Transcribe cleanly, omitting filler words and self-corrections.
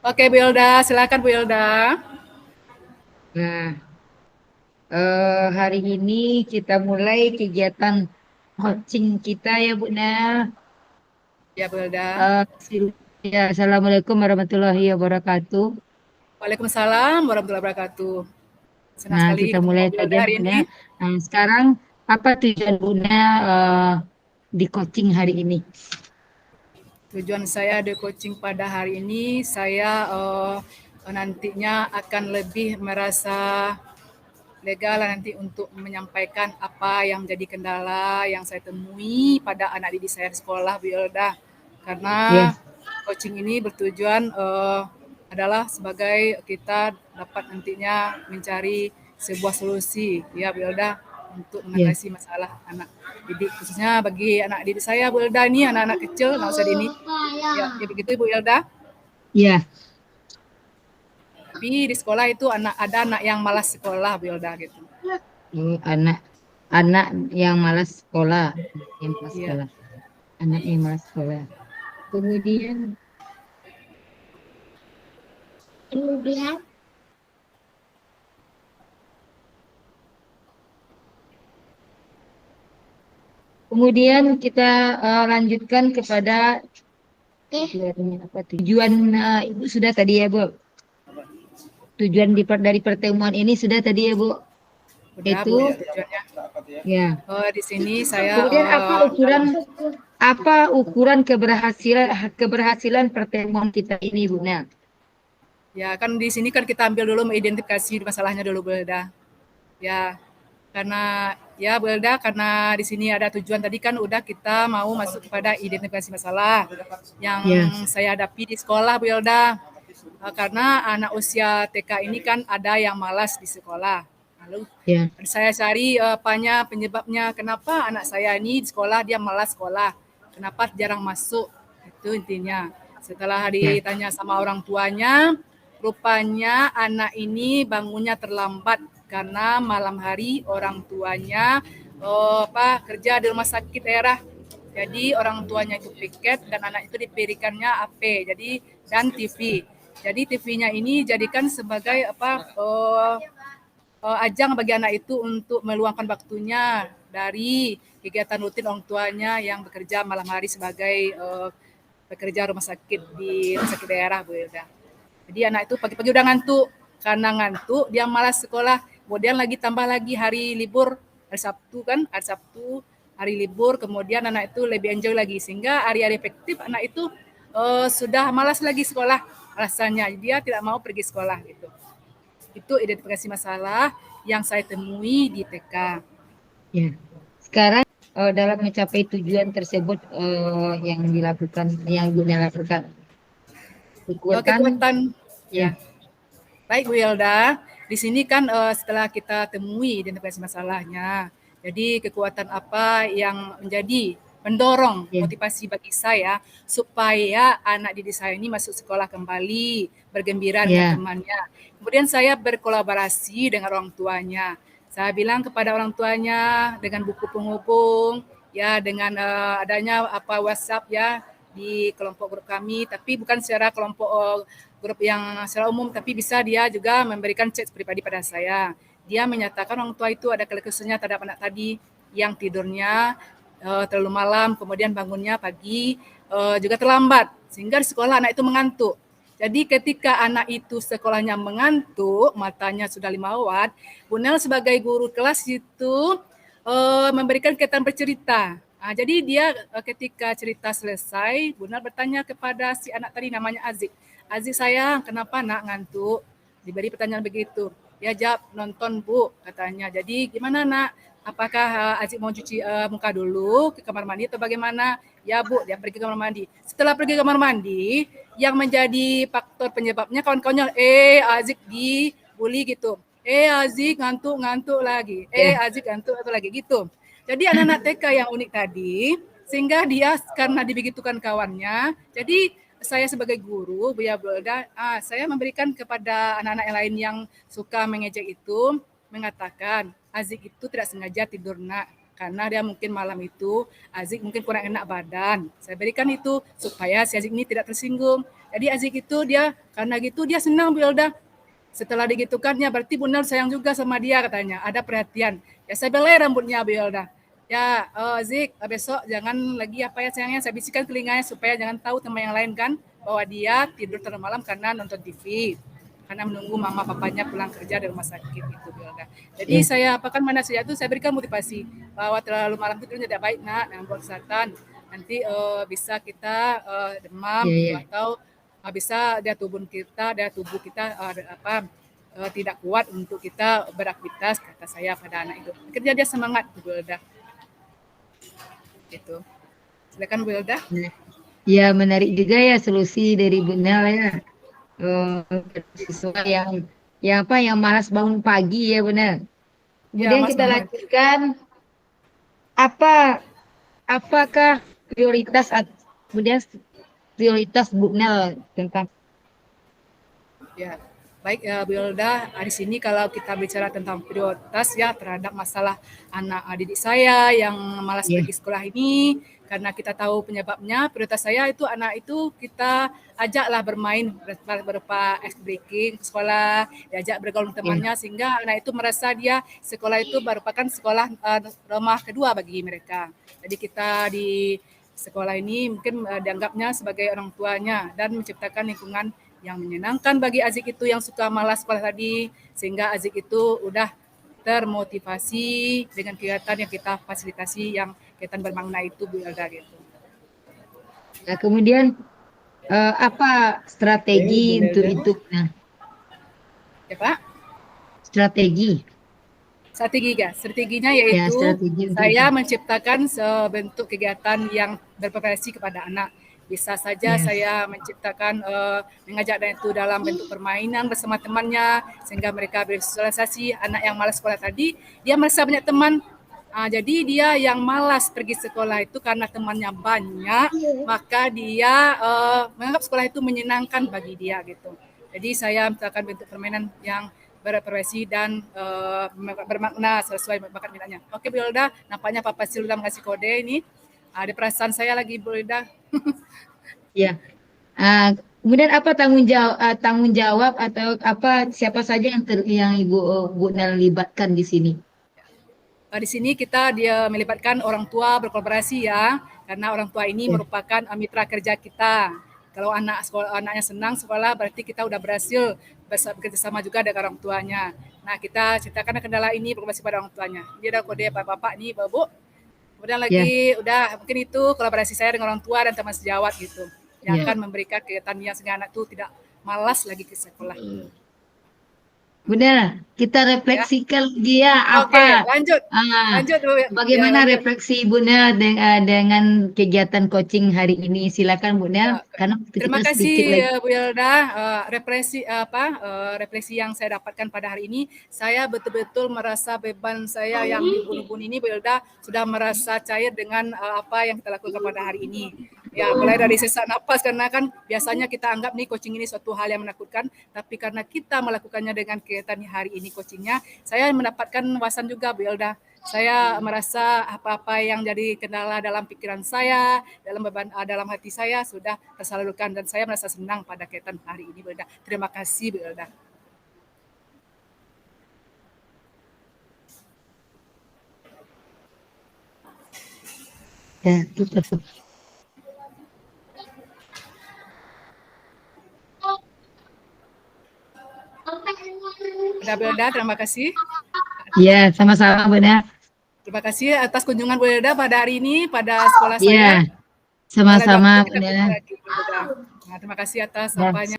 Oke, Bu Ilda, silakan Bu Ilda. Nah, hari ini kita mulai kegiatan coaching kita ya Bu Nah. Ya, Bu Ilda. Eh, ya, Assalamualaikum warahmatullahi wabarakatuh. Waalaikumsalam warahmatullahi wabarakatuh. Senang Nah, sekali kita ketemu mulai Bu Ilda kajian hari Bu ini. Nah. Nah, sekarang apa tujuan Bu Nah di coaching hari ini? Tujuan saya di coaching pada hari ini, saya nantinya akan lebih merasa lega lah nanti untuk menyampaikan apa yang menjadi kendala yang saya temui pada anak didik saya di sekolah, Bu Ilda. Ya, Karena coaching ini bertujuan adalah sebagai kita dapat nantinya mencari sebuah solusi, ya Bu Ilda, untuk ya, mengatasi masalah anak didik, khususnya bagi anak didik saya, Bu Ilda, ini anak-anak kecil, anak usia dini. Ya begitu Bu Ilda. ya. Tapi di sekolah itu ada anak yang malas sekolah, Bu Ilda gitu. Anak-anak yang malas sekolah, yang malas Iya. sekolah, anak yang malas sekolah. Kemudian, kemudian Kemudian kita lanjutkan kepada tujuannya apa? Tujuan Ibu sudah tadi ya, Bu. Tujuan dari pertemuan ini sudah tadi ya, Bu. Udah Bu ya Itu tujuannya. ya. Di sini saya Kemudian dalam apa ukuran keberhasilan pertemuan kita ini, Bu? Nah, ya kan di sini kan kita ambil dulu mengidentifikasi masalahnya dulu Bu Elda. Ya, karena ya Bu Elda, karena di sini ada tujuan tadi kan udah kita mau masuk kepada identifikasi masalah yang ya, saya hadapi di sekolah Bu Elda. Karena anak usia TK ini kan ada yang malas di sekolah. Lalu ya, saya cari apanya penyebabnya kenapa anak saya ini di sekolah dia malas sekolah. Kenapa jarang masuk? Itu intinya. Setelah ya, ditanya sama orang tuanya, rupanya anak ini bangunnya terlambat karena malam hari orang tuanya kerja di rumah sakit daerah. Jadi orang tuanya itu piket dan anak itu diberikannya AP. Jadi dan TV. Jadi TV-nya ini jadikan sebagai ajang bagi anak itu untuk meluangkan waktunya dari kegiatan rutin orang tuanya yang bekerja malam hari sebagai pekerja rumah sakit di rumah sakit daerah Bu Ilda. Jadi anak itu pagi-pagi udah ngantuk, karena ngantuk dia malas sekolah. Kemudian lagi tambah lagi hari libur, hari Sabtu kan, hari Sabtu hari libur, kemudian anak itu lebih enjoy lagi sehingga hari-hari efektif anak itu sudah malas lagi sekolah, alasannya dia tidak mau pergi sekolah gitu. Itu identifikasi masalah yang saya temui di TK. ya. Sekarang dalam mencapai tujuan tersebut yang dilakukan kekuatan, Kekuatan ya, ya. Baik Bu Hilda, di sini kan setelah kita temui identifikasi masalahnya, jadi kekuatan apa yang menjadi pendorong ya, motivasi bagi saya supaya anak didik saya ini masuk sekolah kembali, bergembira dengan ya, temannya. Kemudian saya berkolaborasi dengan orang tuanya. Saya bilang kepada orang tuanya dengan buku penghubung, ya dengan adanya WhatsApp ya di kelompok grup kami, tapi bukan secara kelompok grup yang secara umum, tapi bisa dia juga memberikan chat pribadi pada saya. Dia menyatakan orang tua itu ada keluh kesahnya terhadap anak tadi yang tidurnya terlalu malam, kemudian bangunnya pagi juga terlambat, sehingga di sekolah anak itu mengantuk. Jadi ketika anak itu sekolahnya mengantuk, matanya sudah 5 watt, Bu Nel sebagai guru kelas itu memberikan kegiatan bercerita. Jadi dia ketika cerita selesai, Bu Nel bertanya kepada si anak tadi namanya Azik. Aziz sayang, kenapa nak ngantuk? Diberi pertanyaan begitu. Ya jawab nonton Bu katanya. Jadi gimana nak? Apakah Aziz mau cuci muka dulu ke kamar mandi atau bagaimana? Ya Bu, dia pergi ke kamar mandi. Setelah pergi ke kamar mandi, yang menjadi faktor penyebabnya kawan-kawannya, Aziz dibully gitu. Aziz ngantuk lagi. ya, Aziz ngantuk lagi gitu. Jadi anak-anak TK yang unik tadi, sehingga dia karena dibegitukan kawannya, jadi saya sebagai guru, Bu ya Bulda, saya memberikan kepada anak-anak yang lain yang suka mengejek itu, mengatakan, Azik itu tidak sengaja tidur nak, karena dia mungkin malam itu, Azik mungkin kurang enak badan. Saya berikan itu supaya si Azik ini tidak tersinggung. Jadi Azik itu dia karena gitu dia senang Bu Elda. Setelah digitukannya berarti Bu Nel sayang juga sama dia katanya, ada perhatian. Ya saya belai rambutnya Bu Elda. Ya Zik besok jangan lagi apa ya sayangnya, saya bisikan telinganya supaya jangan tahu teman yang lain kan bahwa dia tidur terlalu malam karena nonton TV. Karena menunggu mama papanya pulang kerja dari rumah sakit itu Bu Elda. Jadi Ya, saya apakan mana saja itu saya berikan motivasi bahwa terlalu malam tidur tidak baik nak, dan buat kesehatan. Nanti bisa kita demam ya, gitu ya. atau bisa daya tubuh kita tidak kuat untuk kita beraktivitas kata saya pada anak itu. Kerja dia semangat Bu Wilda. Gitu. Silakan Bu Wilda. Nah, ya menarik juga ya solusi dari Bu Nel ya. Siswa yang apa yang malas bangun pagi ya benar. Ya, Kemudian Mas kita Muhammad. lanjutkan apa apakah kemudian prioritas Bu Nel tentang Ya, baik Bu Wilda. Di sini kalau kita bicara tentang prioritas ya terhadap masalah anak didik saya yang malas ya pergi sekolah ini, karena kita tahu penyebabnya. Prioritas saya itu anak itu kita ajaklah bermain berupa ice breaking ke sekolah, diajak bergaul dengan ya temannya sehingga anak itu merasa dia sekolah itu merupakan sekolah rumah kedua bagi mereka. Jadi kita di sekolah ini mungkin dianggapnya sebagai orang tuanya dan menciptakan lingkungan yang menyenangkan bagi Azik itu yang suka malas sekolah tadi, sehingga Azik itu udah termotivasi dengan kegiatan yang kita fasilitasi yang kegiatan bermakna itu Bu Elda gitu. Nah, kemudian apa strategi untuk itu? Nah, Ya Pak. strategi. Strateginya Ya, yaitu strategi untuk itu. saya menciptakan sebentuk kegiatan yang berpreferensi kepada anak. Bisa saja Ya, saya menciptakan mengajak dan itu dalam bentuk permainan bersama temannya sehingga mereka bersosialisasi. Anak yang malas sekolah tadi dia merasa banyak teman. Jadi dia yang malas pergi sekolah itu karena temannya banyak, maka dia menganggap sekolah itu menyenangkan bagi dia gitu. Jadi saya menciptakan bentuk permainan yang berprofesi dan bermakna sesuai bakat minatnya. Oke Bu Hilda, nampaknya Papa Sil sudah mengasih kode ini. Ada perasaan saya lagi Bu Hilda. ya. Kemudian apa tanggung jawab atau apa siapa saja yang Ibu Bu Nel libatkan di sini? Di sini kita dia melibatkan orang tua berkolaborasi ya, karena orang tua ini Ya, merupakan mitra kerja kita. Kalau anaknya senang sekolah berarti kita udah berhasil bekerja sama juga dengan orang tuanya. Nah kita ceritakan kendala ini berkolaborasi pada orang tuanya. Dia ada kode bapak nih Bu. Kemudian ya, lagi udah mungkin itu kolaborasi saya dengan orang tua dan teman sejawat gitu, yang ya. akan memberikan kegiatan yang sehingga anak tuh tidak malas lagi ke sekolah. Benar, kita Ya, refleksikan lagi ya oke, apa lanjut, ah, lanjut Bu. Ya bagaimana lanjut. refleksi Bu Nel dengan kegiatan coaching hari ini. Silakan Bu Ya, Nel, karena waktu terima kita sedikit kasih lagi. Bu Yelda. Refleksi yang saya dapatkan pada hari ini, saya betul-betul merasa beban saya yang di ubun-ubun ini Bu Yelda sudah merasa cair dengan apa yang kita lakukan pada hari ini. Ya, mulai dari sesak napas karena kan biasanya kita anggap nih coaching ini suatu hal yang menakutkan, tapi karena kita melakukannya dengan kegiatan hari ini coachingnya, saya mendapatkan wawasan juga Bu Yelda. Saya merasa apa-apa yang jadi kendala dalam pikiran saya, dalam beban dalam hati saya sudah tersalurkan dan saya merasa senang pada kegiatan hari ini Bu Elda. Terima kasih Bu Elda. Ya, kita Bu Elda, terima kasih. ya, sama-sama Bu Nel. Terima kasih atas kunjungan Bu Elda pada hari ini pada sekolah saya. Ya, Semoga lain waktu sama-sama Bu kita Nel. bertemu lagi Bu Elda. Nah, terima kasih atas Ya, apanya